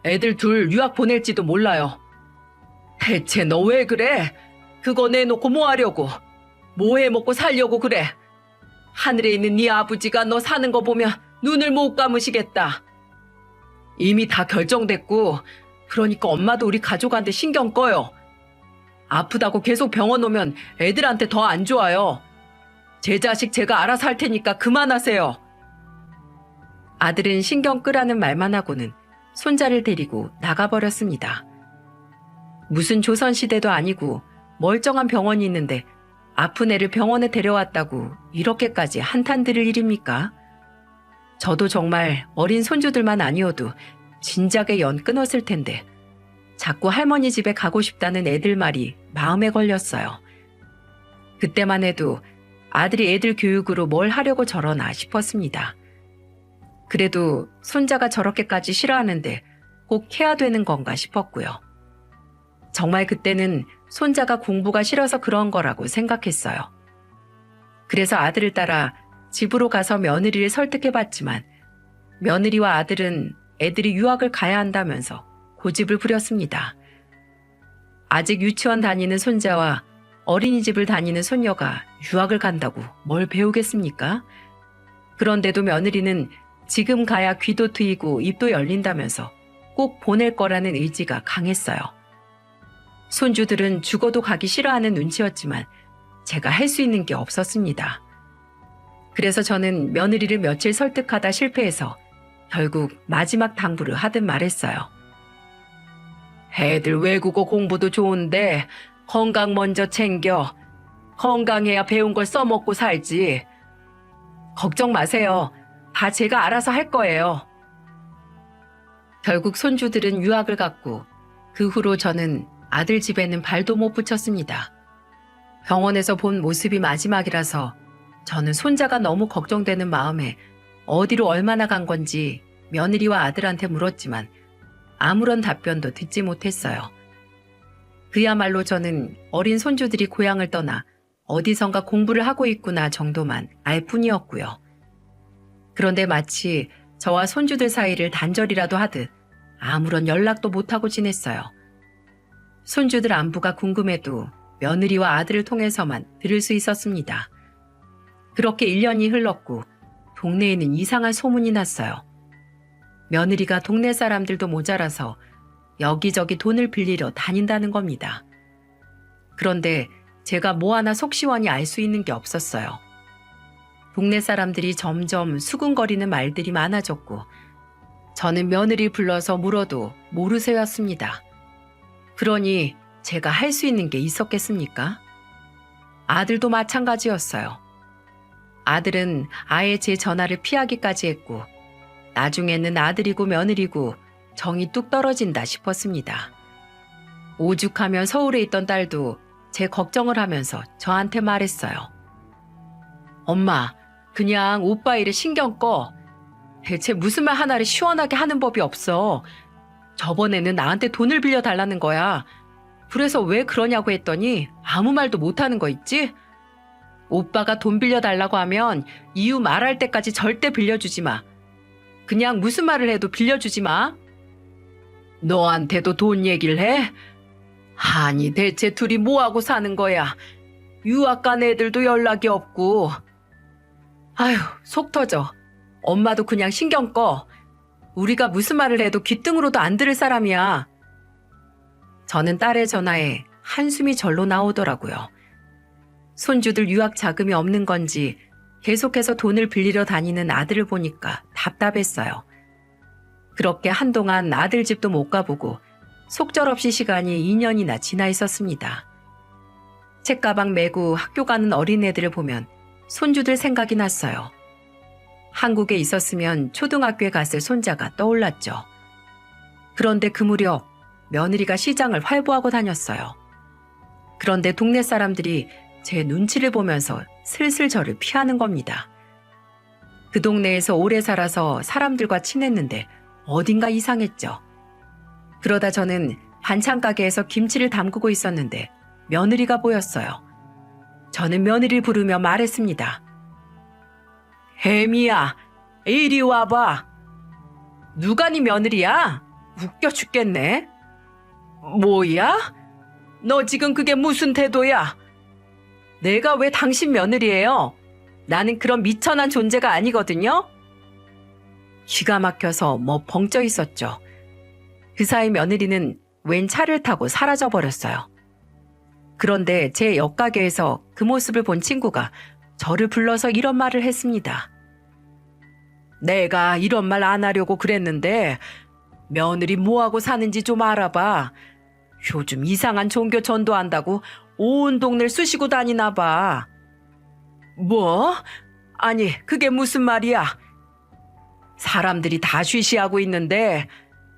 애들 둘 유학 보낼지도 몰라요. 대체 너 왜 그래? 그거 내놓고 뭐 하려고? 뭐 해먹고 살려고 그래? 하늘에 있는 네 아버지가 너 사는 거 보면 눈을 못 감으시겠다. 이미 다 결정됐고, 그러니까 엄마도 우리 가족한테 신경 꺼요. 아프다고 계속 병원 오면 애들한테 더 안 좋아요. 제 자식 제가 알아서 할 테니까 그만하세요. 아들은 신경 끄라는 말만 하고는 손자를 데리고 나가버렸습니다. 무슨 조선시대도 아니고 멀쩡한 병원이 있는데 아픈 애를 병원에 데려왔다고 이렇게까지 한탄 들을 일입니까? 저도 정말 어린 손주들만 아니어도 진작에 연 끊었을 텐데 자꾸 할머니 집에 가고 싶다는 애들 말이 마음에 걸렸어요. 그때만 해도 아들이 애들 교육으로 뭘 하려고 저러나 싶었습니다. 그래도 손자가 저렇게까지 싫어하는데 꼭 해야 되는 건가 싶었고요. 정말 그때는 손자가 공부가 싫어서 그런 거라고 생각했어요. 그래서 아들을 따라 집으로 가서 며느리를 설득해봤지만 며느리와 아들은 애들이 유학을 가야 한다면서 고집을 부렸습니다. 아직 유치원 다니는 손자와 어린이집을 다니는 손녀가 유학을 간다고 뭘 배우겠습니까? 그런데도 며느리는 지금 가야 귀도 트이고 입도 열린다면서 꼭 보낼 거라는 의지가 강했어요. 손주들은 죽어도 가기 싫어하는 눈치였지만 제가 할 수 있는 게 없었습니다. 그래서 저는 며느리를 며칠 설득하다 실패해서 결국 마지막 당부를 하듯 말했어요. 애들 외국어 공부도 좋은데 건강 먼저 챙겨. 건강해야 배운 걸 써먹고 살지. 걱정 마세요. 다 제가 알아서 할 거예요. 결국 손주들은 유학을 갔고 그 후로 저는 아들 집에는 발도 못 붙였습니다. 병원에서 본 모습이 마지막이라서 저는 손자가 너무 걱정되는 마음에 어디로 얼마나 간 건지 며느리와 아들한테 물었지만 아무런 답변도 듣지 못했어요. 그야말로 저는 어린 손주들이 고향을 떠나 어디선가 공부를 하고 있구나 정도만 알 뿐이었고요. 그런데 마치 저와 손주들 사이를 단절이라도 하듯 아무런 연락도 못하고 지냈어요. 손주들 안부가 궁금해도 며느리와 아들을 통해서만 들을 수 있었습니다. 그렇게 1년이 흘렀고 동네에는 이상한 소문이 났어요. 며느리가 동네 사람들도 모자라서 여기저기 돈을 빌리러 다닌다는 겁니다. 그런데 제가 뭐 하나 속 시원히 알 수 있는 게 없었어요. 동네 사람들이 점점 수군거리는 말들이 많아졌고 저는 며느리 불러서 물어도 모르쇠였습니다. 그러니 제가 할 수 있는 게 있었겠습니까? 아들도 마찬가지였어요. 아들은 아예 제 전화를 피하기까지 했고 나중에는 아들이고 며느리고 정이 뚝 떨어진다 싶었습니다. 오죽하면 서울에 있던 딸도 제 걱정을 하면서 저한테 말했어요. 엄마, 그냥 오빠 일에 신경 꺼. 대체 무슨 말 하나를 시원하게 하는 법이 없어. 저번에는 나한테 돈을 빌려달라는 거야. 그래서 왜 그러냐고 했더니 아무 말도 못하는 거 있지? 오빠가 돈 빌려달라고 하면 이유 말할 때까지 절대 빌려주지 마. 그냥 무슨 말을 해도 빌려주지 마. 너한테도 돈 얘기를 해? 아니 대체 둘이 뭐하고 사는 거야? 유학 간 애들도 연락이 없고. 아휴 속 터져. 엄마도 그냥 신경 꺼. 우리가 무슨 말을 해도 귓등으로도 안 들을 사람이야. 저는 딸의 전화에 한숨이 절로 나오더라고요. 손주들 유학 자금이 없는 건지 계속해서 돈을 빌리러 다니는 아들을 보니까 답답했어요. 그렇게 한동안 아들 집도 못 가보고 속절없이 시간이 2년이나 지나 있었습니다. 책가방 메고 학교 가는 어린애들을 보면 손주들 생각이 났어요. 한국에 있었으면 초등학교에 갔을 손자가 떠올랐죠. 그런데 그 무렵 며느리가 시장을 활보하고 다녔어요. 그런데 동네 사람들이 제 눈치를 보면서 슬슬 저를 피하는 겁니다. 그 동네에서 오래 살아서 사람들과 친했는데 어딘가 이상했죠. 그러다 저는 반찬 가게에서 김치를 담그고 있었는데 며느리가 보였어요. 저는 며느리를 부르며 말했습니다. 혜미야, 이리 와봐. 누가 네 며느리야? 웃겨 죽겠네. 뭐야? 너 지금 그게 무슨 태도야? 내가 왜 당신 며느리예요? 나는 그런 미천한 존재가 아니거든요. 기가 막혀서 뭐 벙쪄 있었죠. 그 사이 며느리는 웬 차를 타고 사라져버렸어요. 그런데 제 옆가게에서 그 모습을 본 친구가 저를 불러서 이런 말을 했습니다. 내가 이런 말 안 하려고 그랬는데 며느리 뭐하고 사는지 좀 알아봐. 요즘 이상한 종교 전도한다고 온 동네를 쑤시고 다니나 봐. 뭐? 아니, 그게 무슨 말이야? 사람들이 다 쉬쉬하고 있는데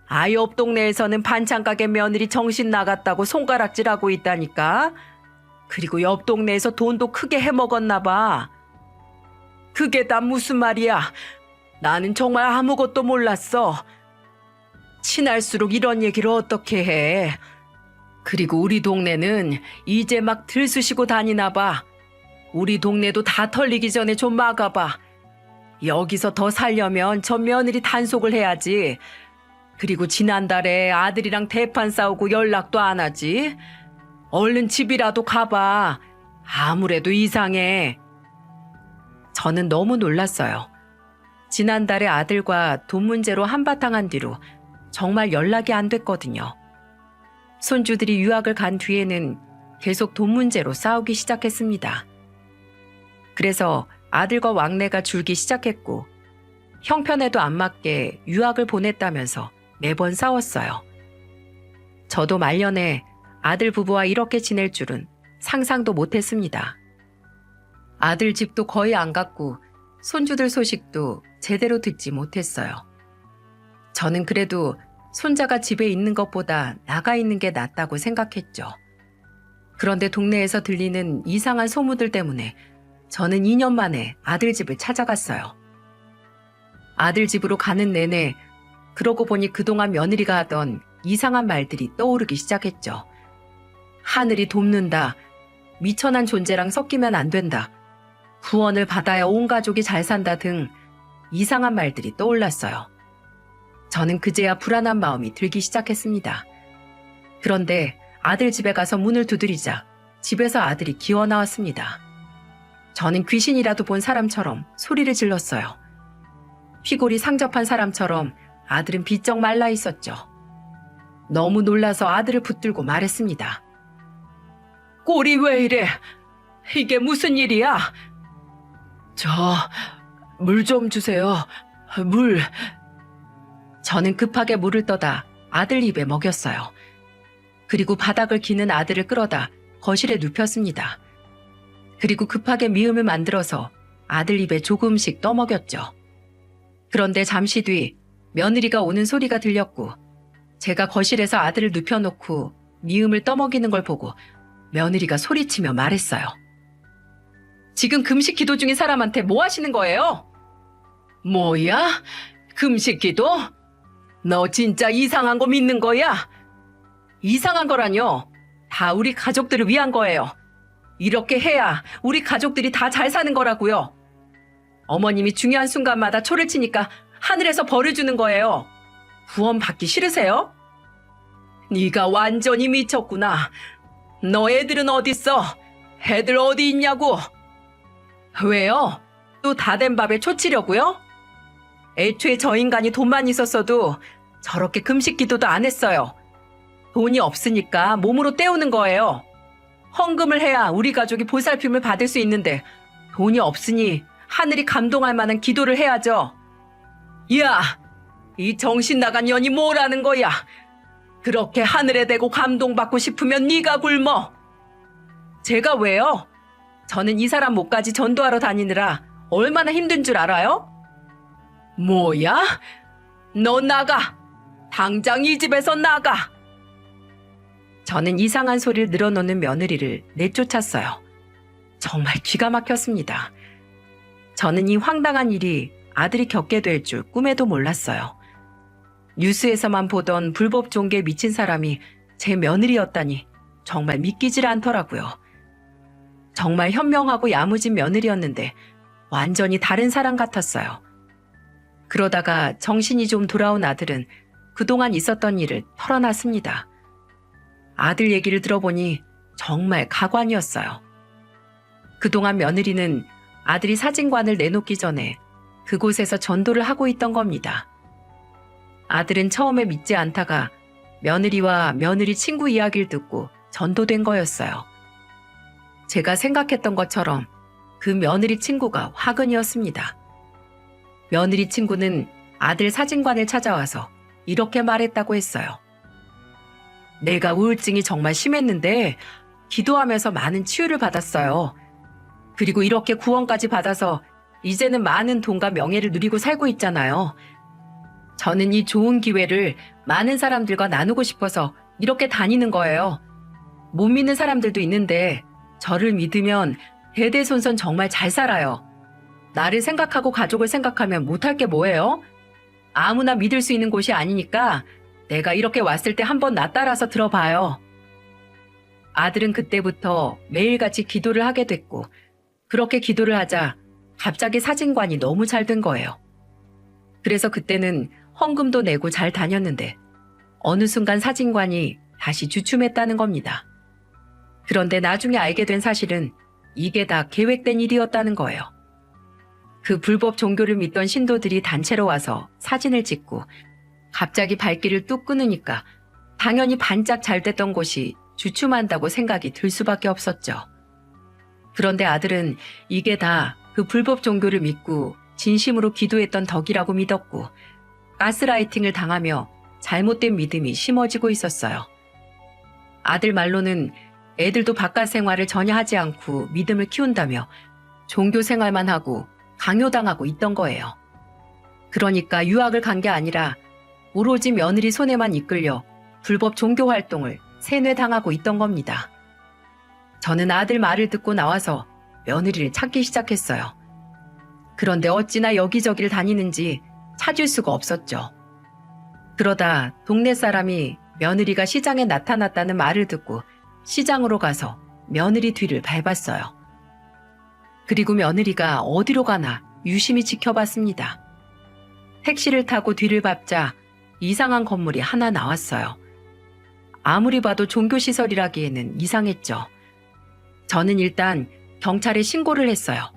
아예 옆 동네에서는 반찬가게 며느리 정신 나갔다고 손가락질하고 있다니까. 그리고 옆 동네에서 돈도 크게 해먹었나 봐. 그게 다 무슨 말이야? 나는 정말 아무것도 몰랐어. 친할수록 이런 얘기를 어떻게 해? 그리고 우리 동네는 이제 막 들쑤시고 다니나 봐. 우리 동네도 다 털리기 전에 좀 막아봐. 여기서 더 살려면 저 며느리 단속을 해야지. 그리고 지난달에 아들이랑 대판 싸우고 연락도 안 하지. 얼른 집이라도 가봐. 아무래도 이상해. 저는 너무 놀랐어요. 지난달에 아들과 돈 문제로 한바탕 한 뒤로 정말 연락이 안 됐거든요. 손주들이 유학을 간 뒤에는 계속 돈 문제로 싸우기 시작했습니다. 그래서 아들과 왕래가 줄기 시작했고 형편에도 안 맞게 유학을 보냈다면서 매번 싸웠어요. 저도 말년에 아들 부부와 이렇게 지낼 줄은 상상도 못했습니다. 아들 집도 거의 안 갔고 손주들 소식도 제대로 듣지 못했어요. 저는 그래도 손자가 집에 있는 것보다 나가 있는 게 낫다고 생각했죠. 그런데 동네에서 들리는 이상한 소문들 때문에 저는 2년 만에 아들 집을 찾아갔어요. 아들 집으로 가는 내내 그러고 보니 그동안 며느리가 하던 이상한 말들이 떠오르기 시작했죠. 하늘이 돕는다. 미천한 존재랑 섞이면 안 된다. 구원을 받아야 온 가족이 잘 산다 등 이상한 말들이 떠올랐어요. 저는 그제야 불안한 마음이 들기 시작했습니다. 그런데 아들 집에 가서 문을 두드리자 집에서 아들이 기어 나왔습니다. 저는 귀신이라도 본 사람처럼 소리를 질렀어요. 피골이 상접한 사람처럼 아들은 비쩍 말라 있었죠. 너무 놀라서 아들을 붙들고 말했습니다. 꼴이 왜 이래? 이게 무슨 일이야? 물 좀 주세요. 물. 저는 급하게 물을 떠다 아들 입에 먹였어요. 그리고 바닥을 기는 아들을 끌어다 거실에 눕혔습니다. 그리고 급하게 미음을 만들어서 아들 입에 조금씩 떠먹였죠. 그런데 잠시 뒤 며느리가 오는 소리가 들렸고 제가 거실에서 아들을 눕혀놓고 미음을 떠먹이는 걸 보고 며느리가 소리치며 말했어요. 지금 금식 기도 중인 사람한테 뭐 하시는 거예요? 뭐야? 금식 기도? 너 진짜 이상한 거 믿는 거야? 이상한 거라뇨. 다 우리 가족들을 위한 거예요. 이렇게 해야 우리 가족들이 다 잘 사는 거라고요. 어머님이 중요한 순간마다 초를 치니까 하늘에서 벌을 주는 거예요. 구원 받기 싫으세요? 네가 완전히 미쳤구나. 너 애들은 어딨어? 애들 어디 있냐고? 왜요? 또 다 된 밥에 초 치려고요? 애초에 저 인간이 돈만 있었어도 저렇게 금식 기도도 안 했어요. 돈이 없으니까 몸으로 때우는 거예요. 헌금을 해야 우리 가족이 보살핌을 받을 수 있는데 돈이 없으니 하늘이 감동할 만한 기도를 해야죠. 야, 이 정신 나간 년이 뭐라는 거야? 그렇게 하늘에 대고 감동받고 싶으면 네가 굶어. 제가 왜요? 저는 이 사람 목까지 전도하러 다니느라 얼마나 힘든 줄 알아요? 뭐야? 너 나가! 당장 이 집에서 나가! 저는 이상한 소리를 늘어놓는 며느리를 내쫓았어요. 정말 기가 막혔습니다. 저는 이 황당한 일이 아들이 겪게 될 줄 꿈에도 몰랐어요. 뉴스에서만 보던 불법 종교에 미친 사람이 제 며느리였다니 정말 믿기질 않더라고요. 정말 현명하고 야무진 며느리였는데 완전히 다른 사람 같았어요. 그러다가 정신이 좀 돌아온 아들은 그동안 있었던 일을 털어놨습니다. 아들 얘기를 들어보니 정말 가관이었어요. 그동안 며느리는 아들이 사진관을 내놓기 전에 그곳에서 전도를 하고 있던 겁니다. 아들은 처음에 믿지 않다가 며느리와 며느리 친구 이야기를 듣고 전도된 거였어요. 제가 생각했던 것처럼 그 며느리 친구가 화근이었습니다. 며느리 친구는 아들 사진관을 찾아와서 이렇게 말했다고 했어요. 내가 우울증이 정말 심했는데 기도하면서 많은 치유를 받았어요. 그리고 이렇게 구원까지 받아서 이제는 많은 돈과 명예를 누리고 살고 있잖아요. 저는 이 좋은 기회를 많은 사람들과 나누고 싶어서 이렇게 다니는 거예요. 못 믿는 사람들도 있는데 저를 믿으면 대대손손 정말 잘 살아요. 나를 생각하고 가족을 생각하면 못할 게 뭐예요? 아무나 믿을 수 있는 곳이 아니니까 내가 이렇게 왔을 때 한번 나 따라서 들어봐요. 아들은 그때부터 매일같이 기도를 하게 됐고 그렇게 기도를 하자 갑자기 사진관이 너무 잘 된 거예요. 그래서 그때는 헌금도 내고 잘 다녔는데 어느 순간 사진관이 다시 주춤했다는 겁니다. 그런데 나중에 알게 된 사실은 이게 다 계획된 일이었다는 거예요. 그 불법 종교를 믿던 신도들이 단체로 와서 사진을 찍고 갑자기 발길을 뚝 끊으니까 당연히 반짝 잘 됐던 곳이 주춤한다고 생각이 들 수밖에 없었죠. 그런데 아들은 이게 다 그 불법 종교를 믿고 진심으로 기도했던 덕이라고 믿었고 가스라이팅을 당하며 잘못된 믿음이 심어지고 있었어요. 아들 말로는 애들도 바깥 생활을 전혀 하지 않고 믿음을 키운다며 종교 생활만 하고 강요당하고 있던 거예요. 그러니까 유학을 간 게 아니라 오로지 며느리 손에만 이끌려 불법 종교 활동을 세뇌당하고 있던 겁니다. 저는 아들 말을 듣고 나와서 며느리를 찾기 시작했어요. 그런데 어찌나 여기저기를 다니는지 찾을 수가 없었죠. 그러다 동네 사람이 며느리가 시장에 나타났다는 말을 듣고 시장으로 가서 며느리 뒤를 밟았어요. 그리고 며느리가 어디로 가나 유심히 지켜봤습니다. 택시를 타고 뒤를 밟자 이상한 건물이 하나 나왔어요. 아무리 봐도 종교시설이라기에는 이상했죠. 저는 일단 경찰에 신고를 했어요.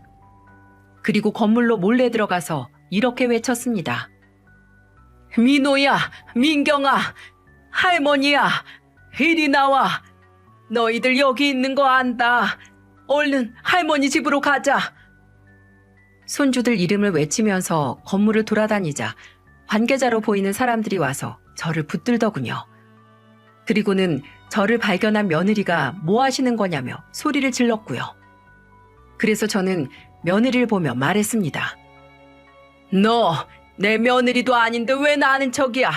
그리고 건물로 몰래 들어가서 이렇게 외쳤습니다. 민호야, 민경아, 할머니야, 이리 나와. 너희들 여기 있는 거 안다. 얼른 할머니 집으로 가자. 손주들 이름을 외치면서 건물을 돌아다니자 관계자로 보이는 사람들이 와서 저를 붙들더군요. 그리고는 저를 발견한 며느리가 뭐 하시는 거냐며 소리를 질렀고요. 그래서 저는 며느리를 보며 말했습니다. 너 내 며느리도 아닌데 왜 나는 척이야?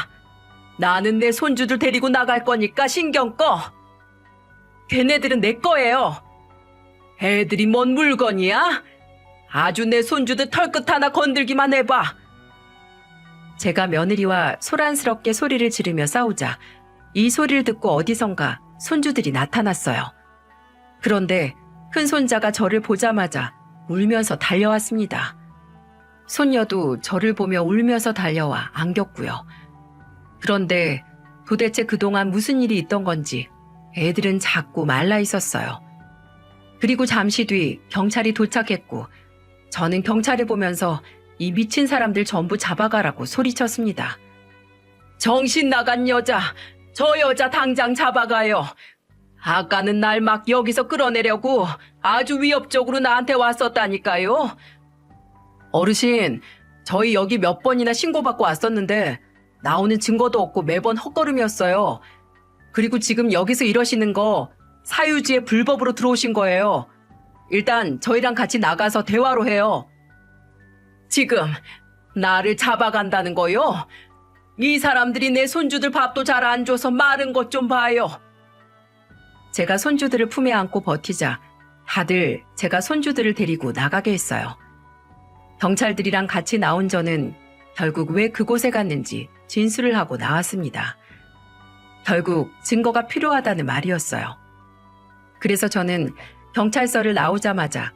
나는 내 손주들 데리고 나갈 거니까 신경 꺼. 걔네들은 내 거예요. 애들이 뭔 물건이야? 아주 내 손주들 털끝 하나 건들기만 해봐. 제가 며느리와 소란스럽게 소리를 지르며 싸우자 이 소리를 듣고 어디선가 손주들이 나타났어요. 그런데 큰손자가 저를 보자마자 울면서 달려왔습니다. 손녀도 저를 보며 울면서 달려와 안겼고요. 그런데 도대체 그동안 무슨 일이 있던 건지 애들은 자꾸 말라 있었어요. 그리고 잠시 뒤 경찰이 도착했고 저는 경찰을 보면서 이 미친 사람들 전부 잡아가라고 소리쳤습니다. 정신 나간 여자, 저 여자 당장 잡아가요. 아까는 날 막 여기서 끌어내려고 아주 위협적으로 나한테 왔었다니까요. 어르신, 저희 여기 몇 번이나 신고받고 왔었는데 나오는 증거도 없고 매번 헛걸음이었어요. 그리고 지금 여기서 이러시는 거 사유지에 불법으로 들어오신 거예요. 일단 저희랑 같이 나가서 대화로 해요. 지금 나를 잡아간다는 거요? 이 사람들이 내 손주들 밥도 잘 안 줘서 마른 것 좀 봐요. 제가 손주들을 품에 안고 버티자 다들 제가 손주들을 데리고 나가게 했어요. 경찰들이랑 같이 나온 저는 결국 왜 그곳에 갔는지 진술을 하고 나왔습니다. 결국 증거가 필요하다는 말이었어요. 그래서 저는 경찰서를 나오자마자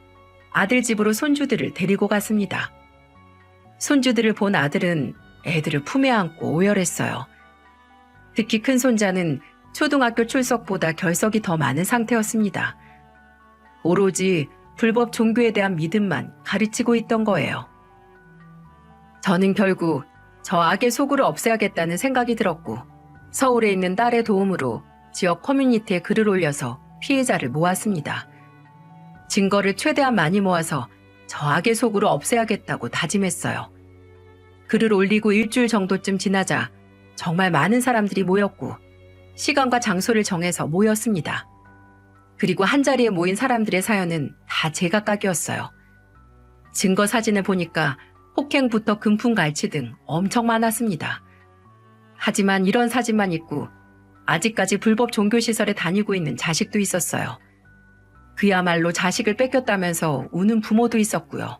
아들 집으로 손주들을 데리고 갔습니다. 손주들을 본 아들은 애들을 품에 안고 오열했어요. 특히 큰 손자는 초등학교 출석보다 결석이 더 많은 상태였습니다. 오로지 불법 종교에 대한 믿음만 가르치고 있던 거예요. 저는 결국 저 악의 소굴을 없애야겠다는 생각이 들었고 서울에 있는 딸의 도움으로 지역 커뮤니티에 글을 올려서 피해자를 모았습니다. 증거를 최대한 많이 모아서 저 악의 소굴을 없애야겠다고 다짐했어요. 글을 올리고 일주일 정도쯤 지나자 정말 많은 사람들이 모였고 시간과 장소를 정해서 모였습니다. 그리고 한자리에 모인 사람들의 사연은 다 제각각이었어요. 증거 사진을 보니까 폭행부터 금품갈취 등 엄청 많았습니다. 하지만 이런 사진만 있고 아직까지 불법 종교시설에 다니고 있는 자식도 있었어요. 그야말로 자식을 뺏겼다면서 우는 부모도 있었고요.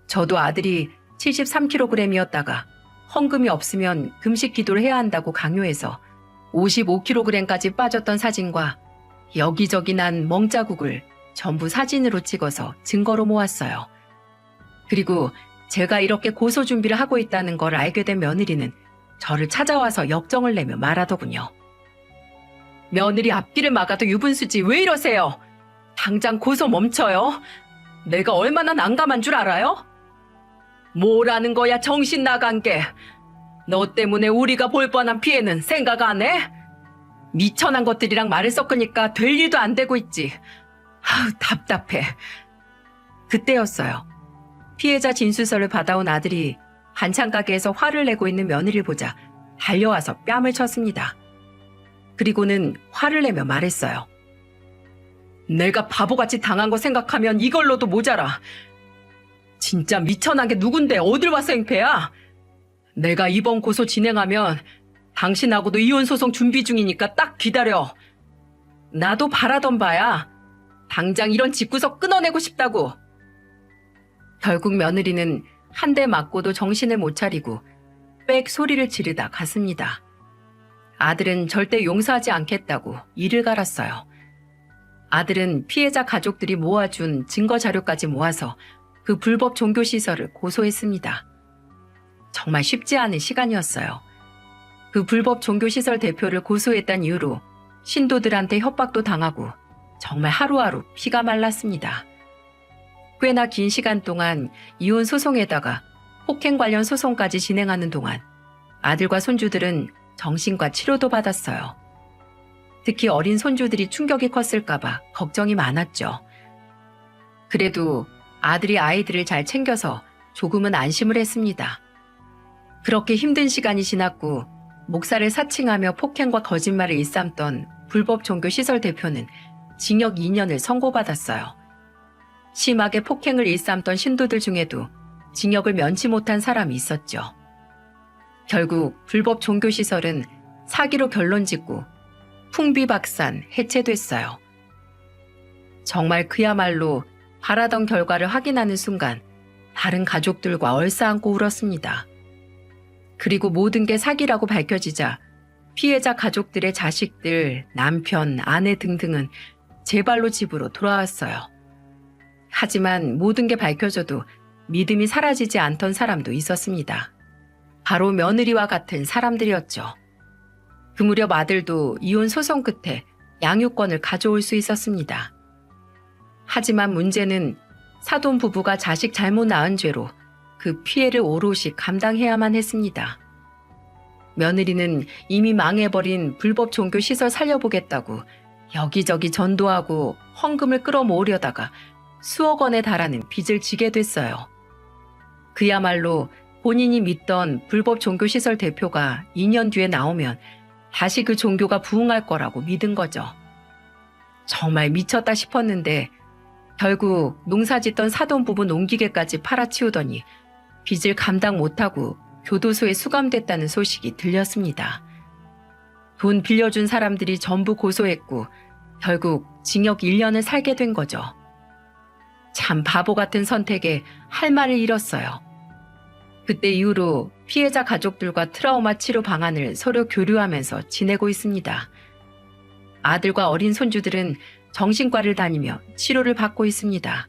저도 아들이 73kg이었다가 헌금이 없으면 금식 기도를 해야 한다고 강요해서 55kg까지 빠졌던 사진과 여기저기 난 멍자국을 전부 사진으로 찍어서 증거로 모았어요. 그리고 제가 이렇게 고소 준비를 하고 있다는 걸 알게 된 며느리는 저를 찾아와서 역정을 내며 말하더군요. 며느리 앞길을 막아도 유분수지 왜 이러세요? 당장 고소 멈춰요. 내가 얼마나 난감한 줄 알아요? 뭐라는 거야 정신 나간 게. 너 때문에 우리가 볼 뻔한 피해는 생각 안 해? 미천한 것들이랑 말을 섞으니까 될 일도 안 되고 있지. 아우 답답해. 그때였어요. 피해자 진술서를 받아온 아들이 반찬 가게에서 화를 내고 있는 며느리를 보자 달려와서 뺨을 쳤습니다. 그리고는 화를 내며 말했어요. 내가 바보같이 당한 거 생각하면 이걸로도 모자라. 진짜 미천한 게 누군데 어딜 와서 행패야? 내가 이번 고소 진행하면 당신하고도 이혼소송 준비 중이니까 딱 기다려. 나도 바라던 바야. 당장 이런 집구석 끊어내고 싶다고. 결국 며느리는 한 대 맞고도 정신을 못 차리고 빽 소리를 지르다 갔습니다. 아들은 절대 용서하지 않겠다고 이를 갈았어요. 아들은 피해자 가족들이 모아준 증거 자료까지 모아서 그 불법 종교시설을 고소했습니다. 정말 쉽지 않은 시간이었어요. 그 불법 종교시설 대표를 고소했다는 이유로 신도들한테 협박도 당하고 정말 하루하루 피가 말랐습니다. 꽤나 긴 시간 동안 이혼 소송에다가 폭행 관련 소송까지 진행하는 동안 아들과 손주들은 정신과 치료도 받았어요. 특히 어린 손주들이 충격이 컸을까봐 걱정이 많았죠. 그래도 아들이 아이들을 잘 챙겨서 조금은 안심을 했습니다. 그렇게 힘든 시간이 지났고 목사를 사칭하며 폭행과 거짓말을 일삼던 불법 종교시설 대표는 징역 2년을 선고받았어요. 심하게 폭행을 일삼던 신도들 중에도 징역을 면치 못한 사람이 있었죠. 결국 불법 종교시설은 사기로 결론짓고 풍비박산 해체됐어요. 정말 그야말로 바라던 결과를 확인하는 순간 다른 가족들과 얼싸안고 울었습니다. 그리고 모든 게 사기라고 밝혀지자 피해자 가족들의 자식들, 남편, 아내 등등은 제 발로 집으로 돌아왔어요. 하지만 모든 게 밝혀져도 믿음이 사라지지 않던 사람도 있었습니다. 바로 며느리와 같은 사람들이었죠. 그 무렵 아들도 이혼 소송 끝에 양육권을 가져올 수 있었습니다. 하지만 문제는 사돈 부부가 자식 잘못 낳은 죄로 그 피해를 오롯이 감당해야만 했습니다. 며느리는 이미 망해버린 불법 종교 시설 살려보겠다고 여기저기 전도하고 헌금을 끌어모으려다가 수억 원에 달하는 빚을 지게 됐어요. 그야말로 본인이 믿던 불법 종교시설 대표가 2년 뒤에 나오면 다시 그 종교가 부흥할 거라고 믿은 거죠. 정말 미쳤다 싶었는데 결국 농사짓던 사돈 부부 농기계까지 팔아치우더니 빚을 감당 못하고 교도소에 수감됐다는 소식이 들렸습니다. 돈 빌려준 사람들이 전부 고소했고 결국 징역 1년을 살게 된 거죠. 참 바보 같은 선택에 할 말을 잃었어요. 그때 이후로 피해자 가족들과 트라우마 치료 방안을 서로 교류하면서 지내고 있습니다. 아들과 어린 손주들은 정신과를 다니며 치료를 받고 있습니다.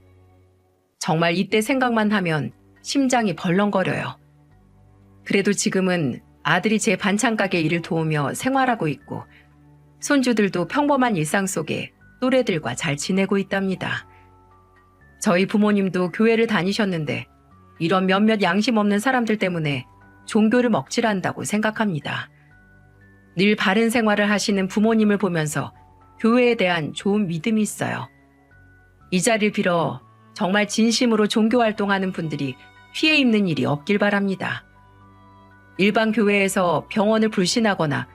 정말 이때 생각만 하면 심장이 벌렁거려요. 그래도 지금은 아들이 제 반찬 가게 일을 도우며 생활하고 있고 손주들도 평범한 일상 속에 또래들과 잘 지내고 있답니다. 저희 부모님도 교회를 다니셨는데 이런 몇몇 양심 없는 사람들 때문에 종교를 먹칠한다고 생각합니다. 늘 바른 생활을 하시는 부모님을 보면서 교회에 대한 좋은 믿음이 있어요. 이 자리를 빌어 정말 진심으로 종교 활동하는 분들이 피해 입는 일이 없길 바랍니다. 일반 교회에서 병원을 불신하거나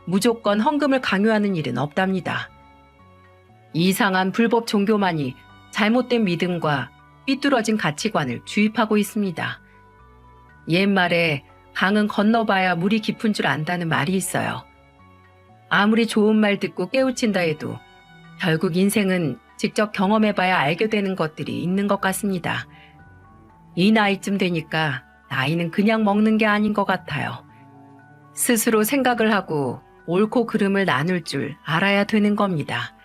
무조건 헌금을 강요하는 일은 없답니다. 이상한 불법 종교만이 잘못된 믿음과 삐뚤어진 가치관을 주입하고 있습니다. 옛말에 강은 건너봐야 물이 깊은 줄 안다는 말이 있어요. 아무리 좋은 말 듣고 깨우친다 해도 결국 인생은 직접 경험해봐야 알게 되는 것들이 있는 것 같습니다. 이 나이쯤 되니까 나이는 그냥 먹는 게 아닌 것 같아요. 스스로 생각을 하고 옳고 그름을 나눌 줄 알아야 되는 겁니다.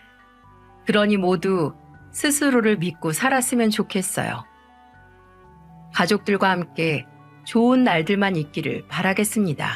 그러니 모두 스스로를 믿고 살았으면 좋겠어요. 가족들과 함께 좋은 날들만 있기를 바라겠습니다.